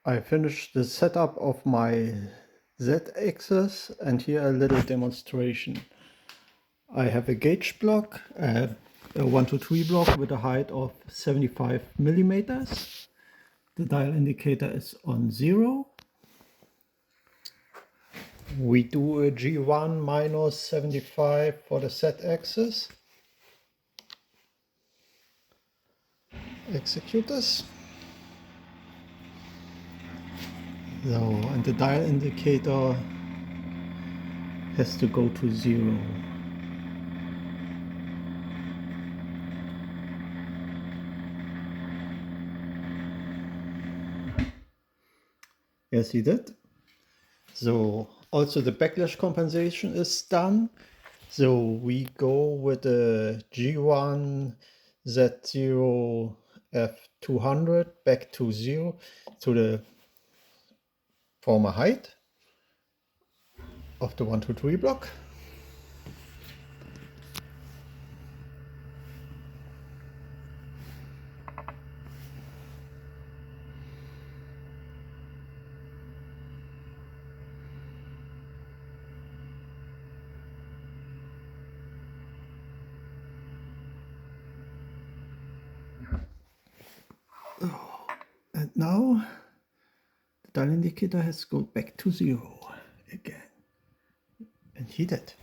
I finished the setup of my Z Axis, and here a little demonstration. I have a gauge block, a 123 block with a height of 75 millimeters. The dial indicator is on 0. We do a G1 minus 75 for the Z axis. Execute this. So, and the dial indicator has to go to 0. Yes, he did. So also the backlash compensation is done. So we go with the G1 Z0 F200 back to 0 to the former height of the 123 block. And now the dial indicator has to go back to 0 again. And he did.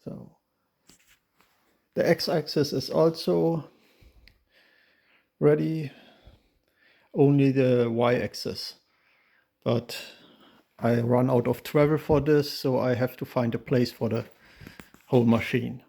So the x-axis is also ready, only the y-axis. But I run out of travel for this, so I have to find a place for the whole machine.